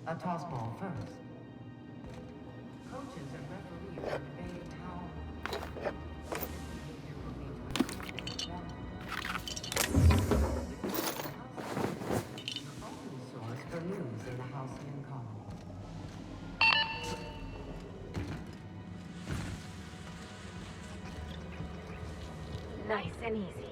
A toss ball first. Coaches and referees are debating how behavior will be to the only source for news in the Halcyon colony. Nice and easy.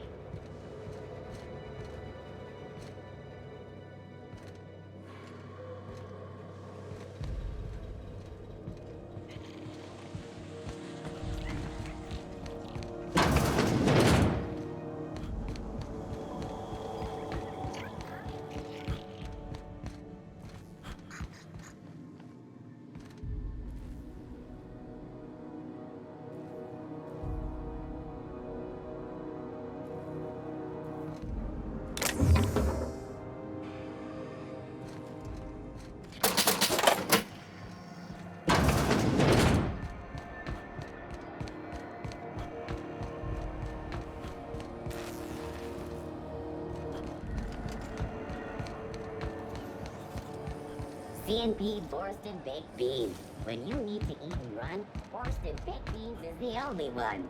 CNP Borsted Baked Beans. When you need to eat and run, Borsted Baked Beans is the only one.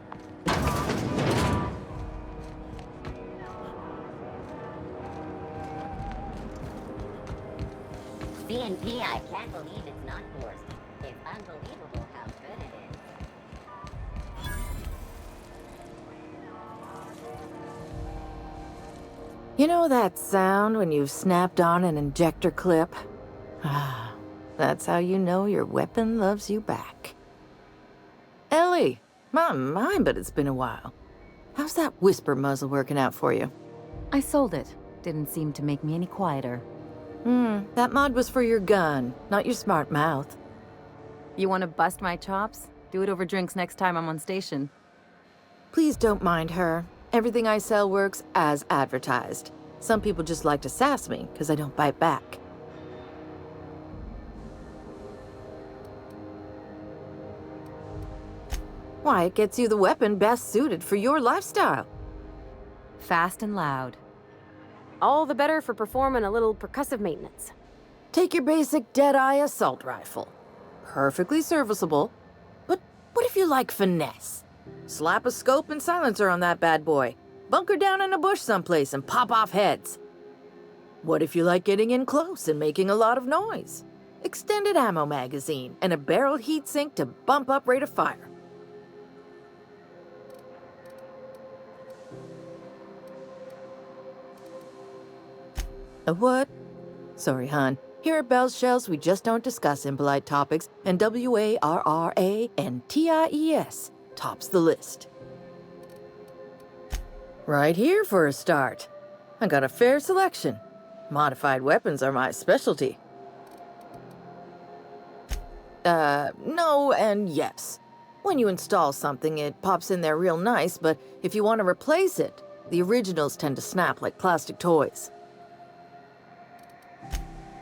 CNP, I can't believe it's not forced. It's unbelievable how good it is. You know that sound when you've snapped on an injector clip? Ah, that's how you know your weapon loves you back. Ellie, my, but it's been a while. How's that whisper muzzle working out for you? I sold it. Didn't seem to make me any quieter. That mod was for your gun, not your smart mouth. You want to bust my chops? Do it over drinks next time I'm on station. Please don't mind her. Everything I sell works as advertised. Some people just like to sass me because I don't bite back. Why, it gets you the weapon best suited for your lifestyle. Fast and loud. All the better for performing a little percussive maintenance. Take your basic Deadeye assault rifle. Perfectly serviceable. But what if you like finesse? Slap a scope and silencer on that bad boy. Bunker down in a bush someplace and pop off heads. What if you like getting in close and making a lot of noise? Extended ammo magazine and a barrel heatsink to bump up rate of fire. A what? Sorry, hon. Here at Bell's Shells, we just don't discuss impolite topics, and WARRA and TIES tops the list. Right here for a start. I got a fair selection. Modified weapons are my specialty. No and yes. When you install something, it pops in there real nice, but if you want to replace it, the originals tend to snap like plastic toys.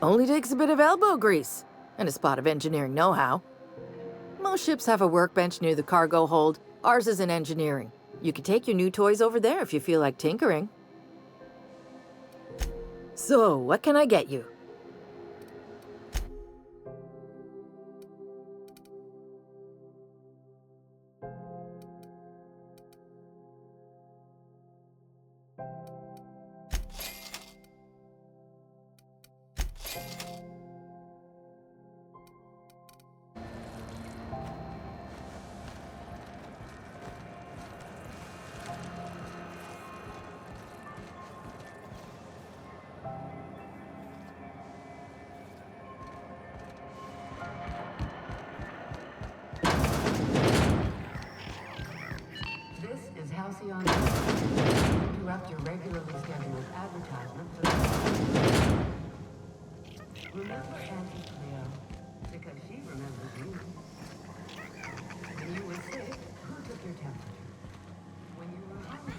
Only takes a bit of elbow grease and a spot of engineering know-how. Most ships have a workbench near the cargo hold. Ours is in engineering. You can take your new toys over there if you feel like tinkering. So, what can I get you? Halcyon, interrupt your regularly scheduled advertisement for... Remember Auntie Cleo? Because she remembers you. When you were sick, who took your temperature? When you were hungry,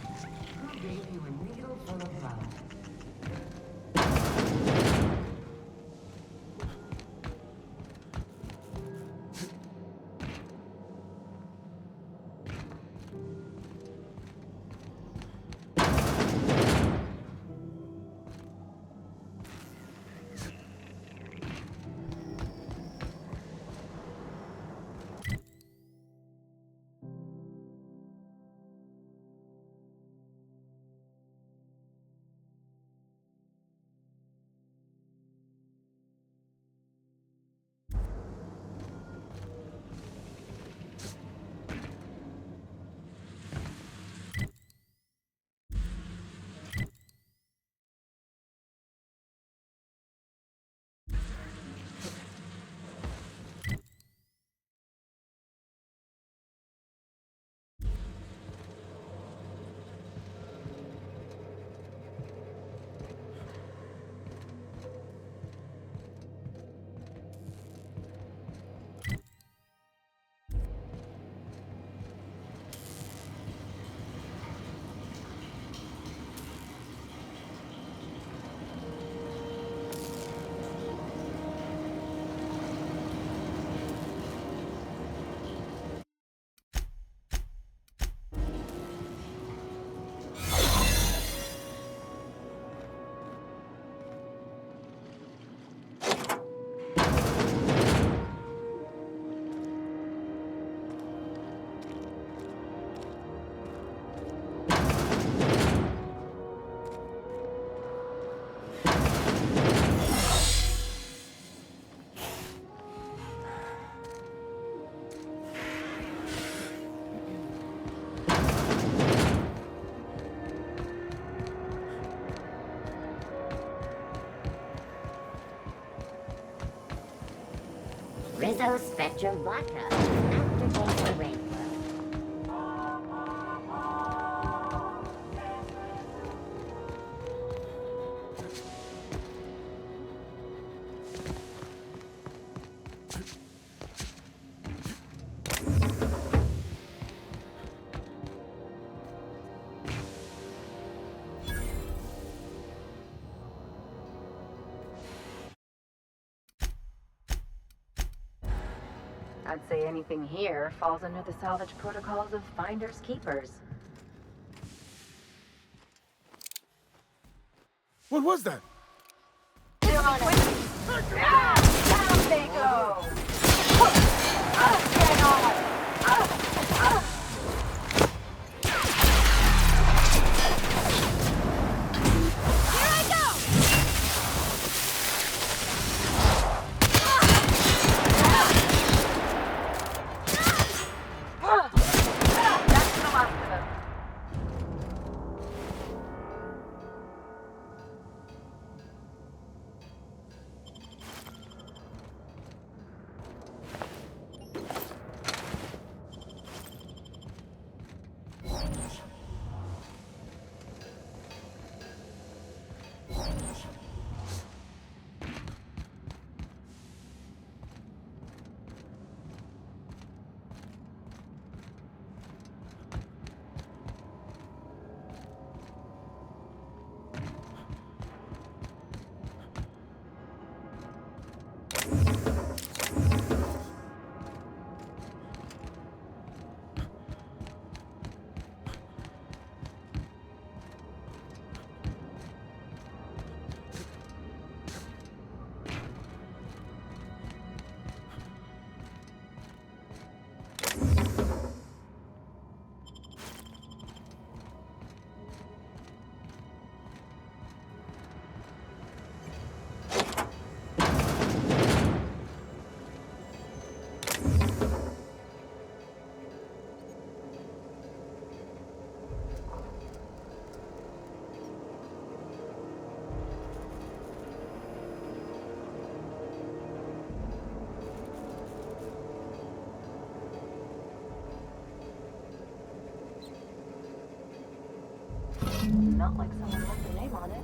who gave you a needle full of blood? Iso Spectrum Vodka. Aftertaste the rain. I'd say anything here falls under the salvage protocols of finders keepers. What was that? Down they go! Get on! Not like someone left their name on it.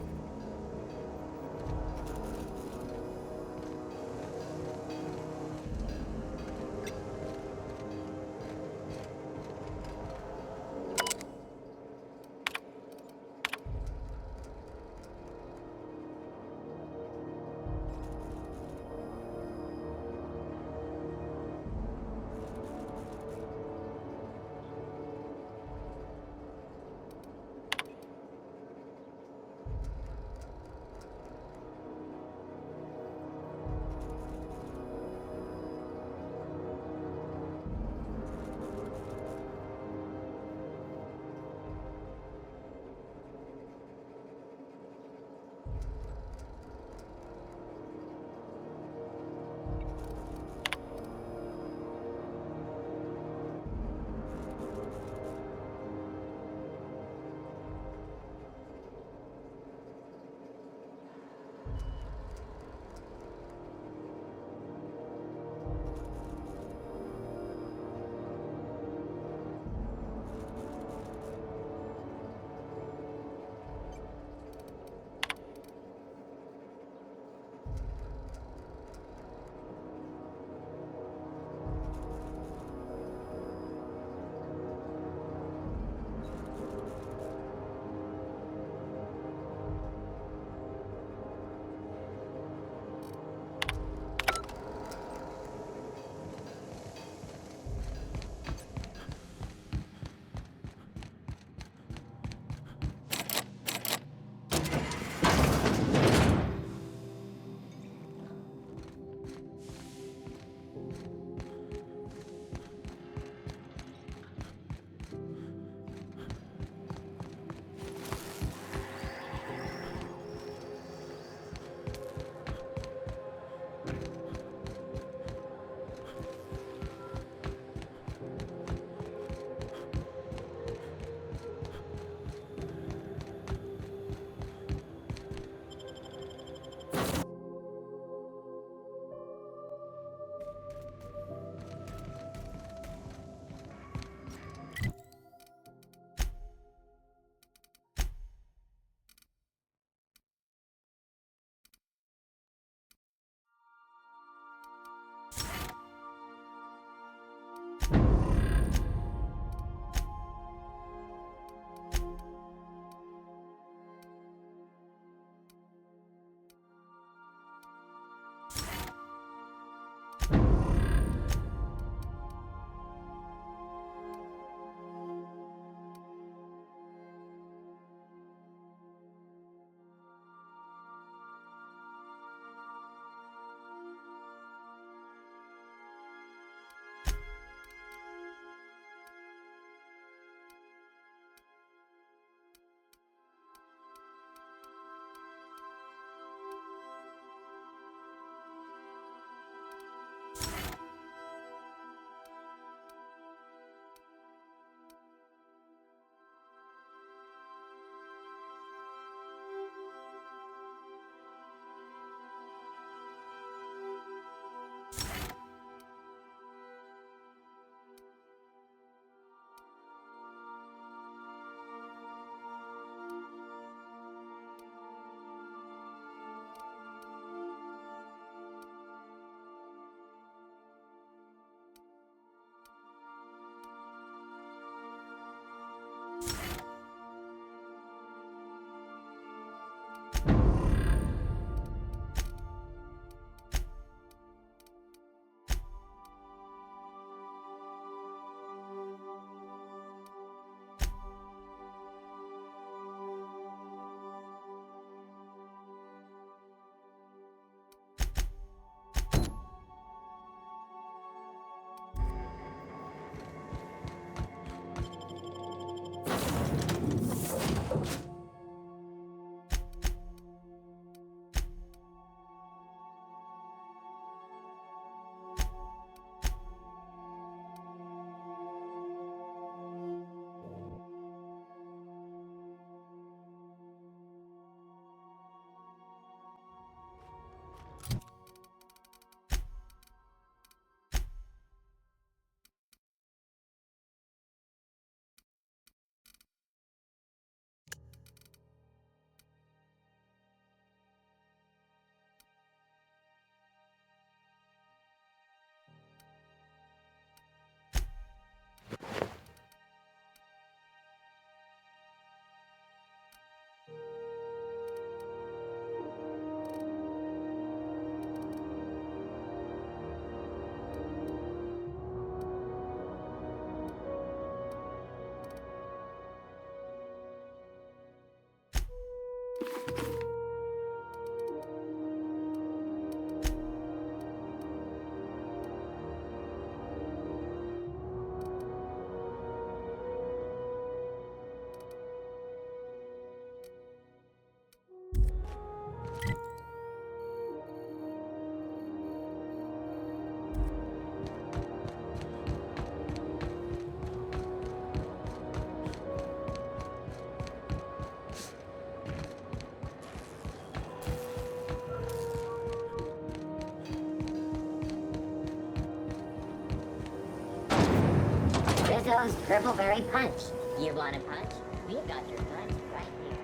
Ozo's Purple Berry Punch. You want a punch? We've got your punch right here.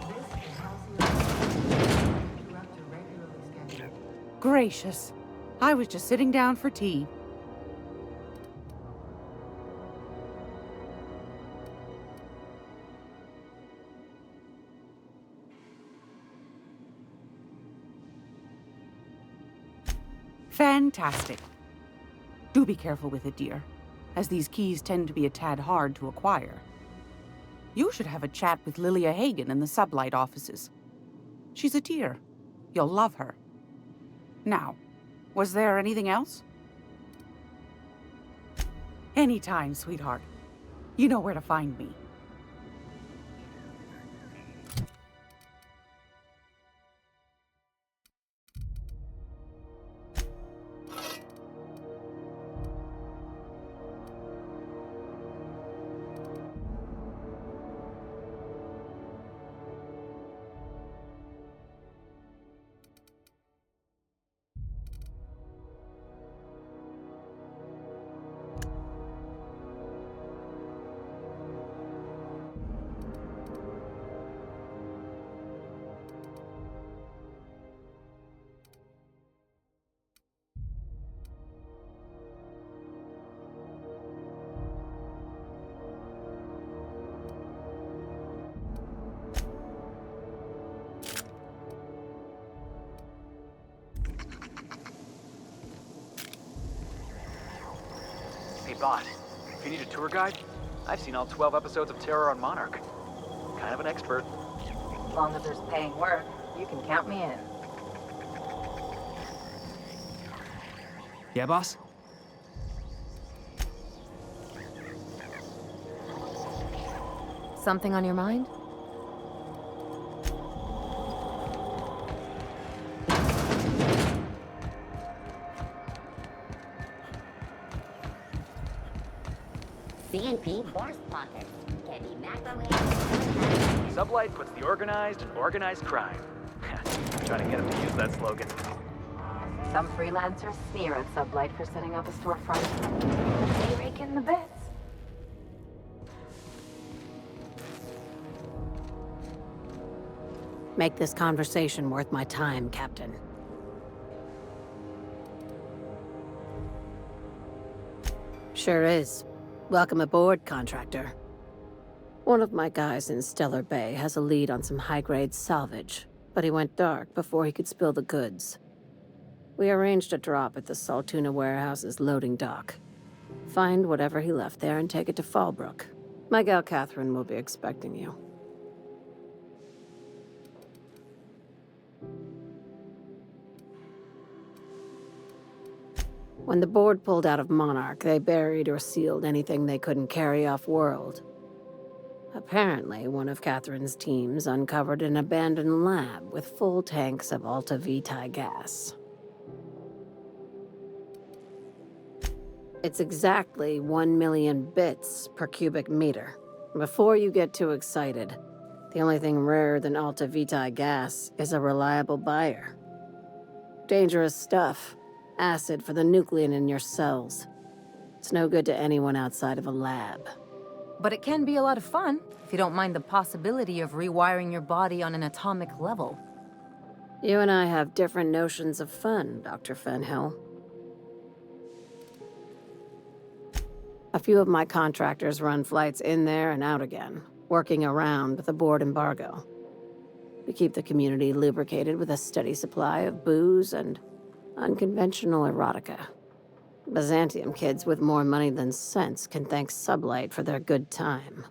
This is Halcyon. Interrupt your regularly scheduled. Gracious. I was just sitting down for tea. Fantastic. Do be careful with it, dear, as these keys tend to be a tad hard to acquire. You should have a chat with Lilia Hagen in the Sublight offices. She's a dear. You'll love her. Now, was there anything else? Anytime, sweetheart. You know where to find me. Hey boss, if you need a tour guide, I've seen all 12 episodes of Terror on Monarch. Kind of an expert. As long as there's paying work, you can count me in. Yeah, boss? Something on your mind? CNP Force Pockets can be macrowave. Sublight puts the organized in organized crime. Trying to get him to use that slogan. Some freelancers sneer at Sublight for setting up a storefront. They rake in the bits. Make this conversation worth my time, Captain. Sure is. Welcome aboard, contractor. One of my guys in Stellar Bay has a lead on some high-grade salvage, but he went dark before he could spill the goods. We arranged a drop at the Saltuna warehouse's loading dock. Find whatever he left there and take it to Fallbrook. My gal Catherine will be expecting you. When the board pulled out of Monarch, they buried or sealed anything they couldn't carry off-world. Apparently, one of Catherine's teams uncovered an abandoned lab with full tanks of Alta Vitae gas. It's exactly 1 million bits per cubic meter. Before you get too excited, the only thing rarer than Alta Vitae gas is a reliable buyer. Dangerous stuff. Acid for the nuclein in your cells. It's no good to anyone outside of a lab. But it can be a lot of fun, if you don't mind the possibility of rewiring your body on an atomic level. You and I have different notions of fun, Dr. Fenhill. A few of my contractors run flights in there and out again, working around the board embargo. We keep the community lubricated with a steady supply of booze and unconventional erotica. Byzantium kids with more money than sense can thank Sublight for their good time.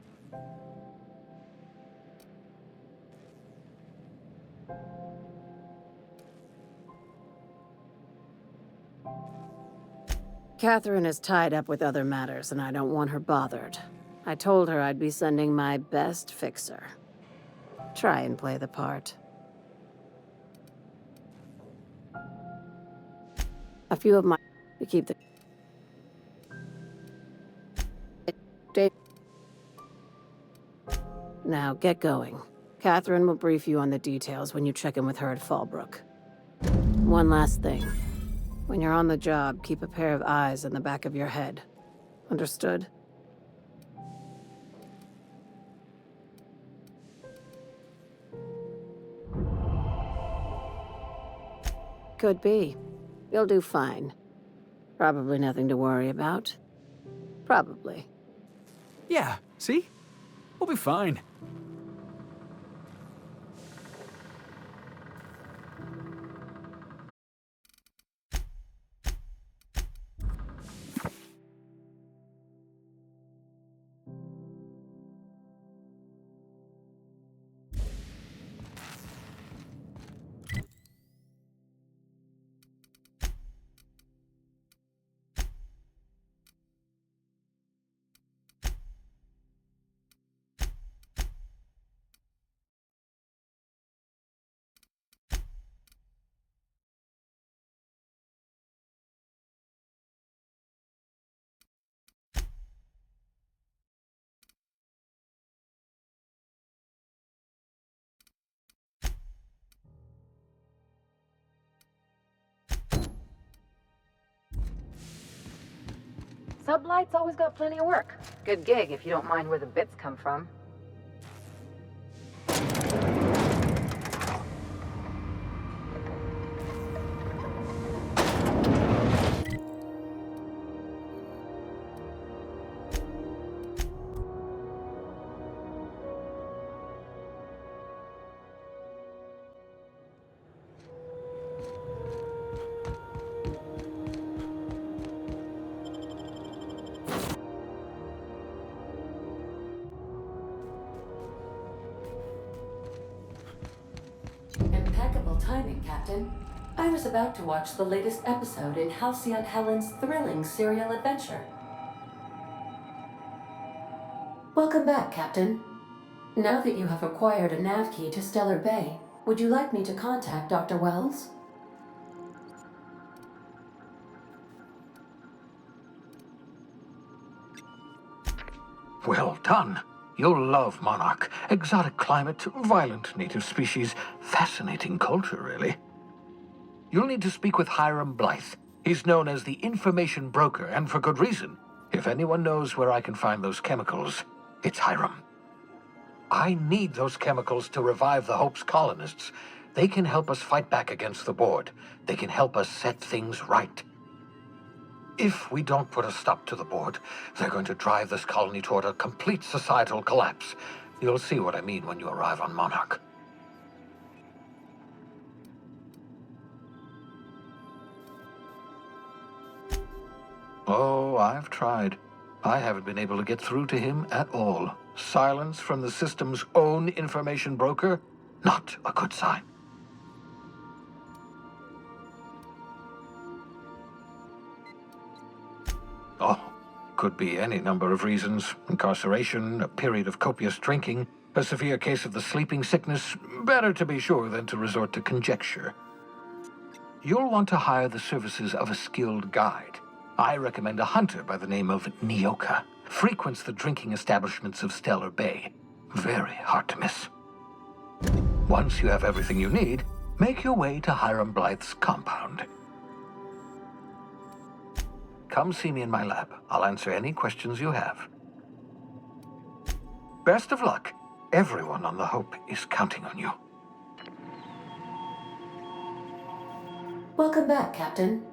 Catherine is tied up with other matters, and I don't want her bothered. I told her I'd be sending my best fixer. Try and play the part. A few of my... to keep the... Now, get going. Catherine will brief you on the details when you check in with her at Fallbrook. One last thing. When you're on the job, keep a pair of eyes in the back of your head. Understood? Could be. You'll do fine. Probably nothing to worry about. Probably. Yeah, see? We'll be fine. Sublight's always got plenty of work. Good gig if you don't mind where the bits come from. Impeccable timing, Captain. I was about to watch the latest episode in Halcyon Helen's thrilling serial adventure. Welcome back, Captain. Now that you have acquired a nav key to Stellar Bay, would you like me to contact Dr. Wells? Well done. You'll love Monarch. Exotic climate, violent native species, fascinating culture, really. You'll need to speak with Hiram Blythe. He's known as the information broker, and for good reason. If anyone knows where I can find those chemicals, it's Hiram. I need those chemicals to revive the Hope's colonists. They can help us fight back against the Board. They can help us set things right. If we don't put a stop to the Board, they're going to drive this colony toward a complete societal collapse. You'll see what I mean when you arrive on Monarch. Oh, I've tried. I haven't been able to get through to him at all. Silence from the system's own information broker? Not a good sign. Oh, could be any number of reasons. Incarceration, a period of copious drinking, a severe case of the sleeping sickness. Better to be sure than to resort to conjecture. You'll want to hire the services of a skilled guide. I recommend a hunter by the name of Nyoka. Frequents the drinking establishments of Stellar Bay. Very hard to miss. Once you have everything you need, make your way to Hiram Blythe's compound. Come see me in my lab. I'll answer any questions you have. Best of luck. Everyone on the Hope is counting on you. Welcome back, Captain.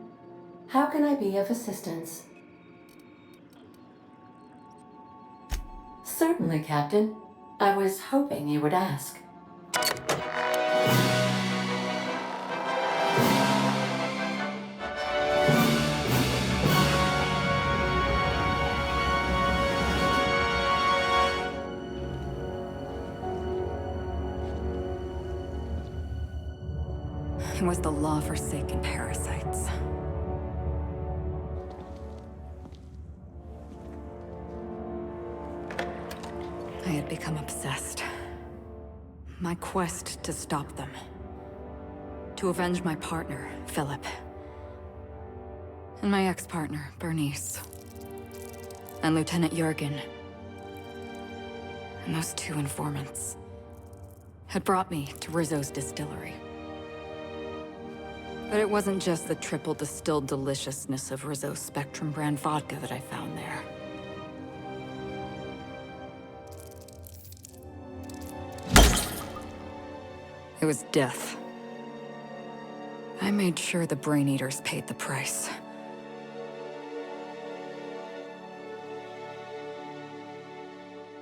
How can I be of assistance? Certainly, Captain. I was hoping you would ask. It was the law-forsaken parasites. I had become obsessed. My quest to stop them. To avenge my partner, Philip. And my ex-partner, Bernice. And Lieutenant Jurgen. And those two informants had brought me to Rizzo's distillery. But it wasn't just the triple distilled deliciousness of Rizzo's Spectrum brand vodka that I found there. It was death. I made sure the Brain Eaters paid the price.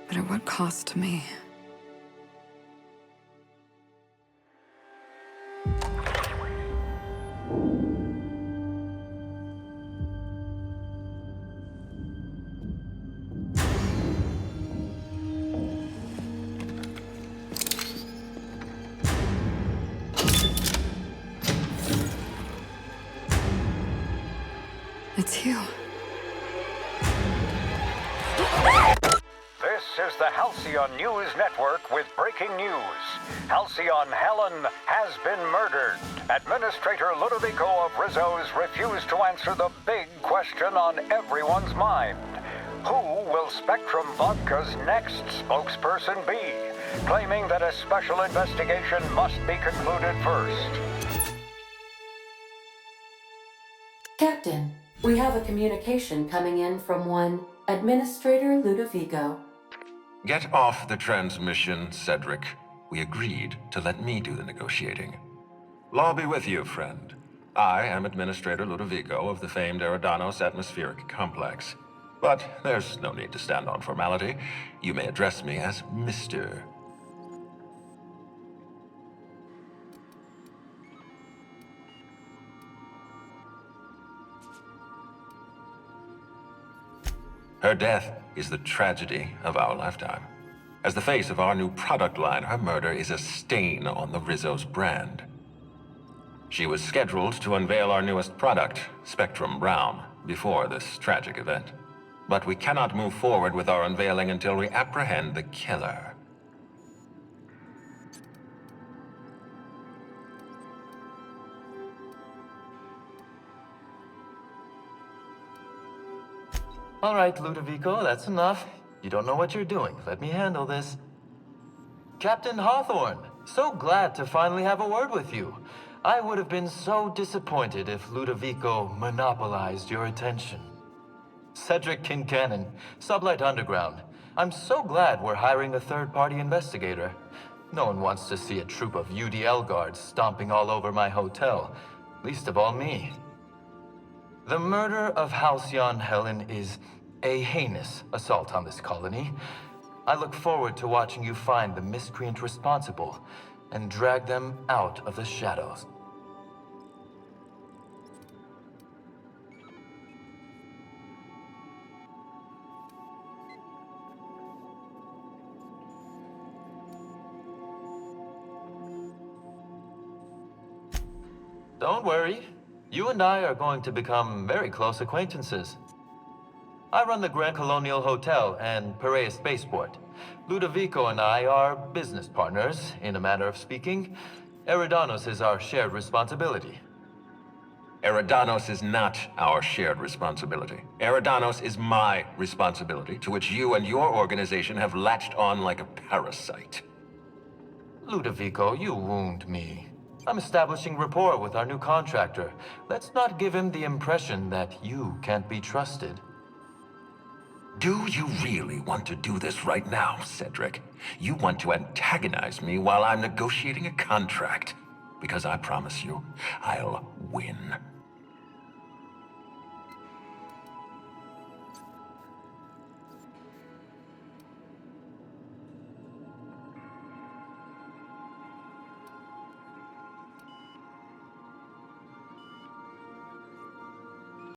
But at what cost to me? It's you. This is the Halcyon News Network with breaking news. Halcyon Helen has been murdered. Administrator Ludovico of Rizzo's refused to answer the big question on everyone's mind. Who will Spectrum Vodka's next spokesperson be? Claiming that a special investigation must be concluded first. Captain, we have a communication coming in from one Administrator Ludovico. Get off the transmission, Cedric. We agreed to let me do the negotiating. Law be with you, friend. I am Administrator Ludovico of the famed Eridanos Atmospheric Complex. But there's no need to stand on formality. You may address me as Mr. Her death is the tragedy of our lifetime. As the face of our new product line, her murder is a stain on the Rizzo's brand. She was scheduled to unveil our newest product, Spectrum Brown, before this tragic event. But we cannot move forward with our unveiling until we apprehend the killer. All right, Ludovico, that's enough. You don't know what you're doing. Let me handle this. Captain Hawthorne, so glad to finally have a word with you. I would have been so disappointed if Ludovico monopolized your attention. Cedric Kincannon, Sublight Underground. I'm so glad we're hiring a third-party investigator. No one wants to see a troop of UDL guards stomping all over my hotel, least of all me. The murder of Halcyon Helen is a heinous assault on this colony. I look forward to watching you find the miscreant responsible and drag them out of the shadows. Don't worry. You and I are going to become very close acquaintances. I run the Grand Colonial Hotel and Piraeus Spaceport. Ludovico and I are business partners, in a manner of speaking. Eridanos is our shared responsibility. Eridanos is not our shared responsibility. Eridanos is my responsibility, to which you and your organization have latched on like a parasite. Ludovico, you wound me. I'm establishing rapport with our new contractor. Let's not give him the impression that you can't be trusted. Do you really want to do this right now, Cedric? You want to antagonize me while I'm negotiating a contract? Because I promise you, I'll win.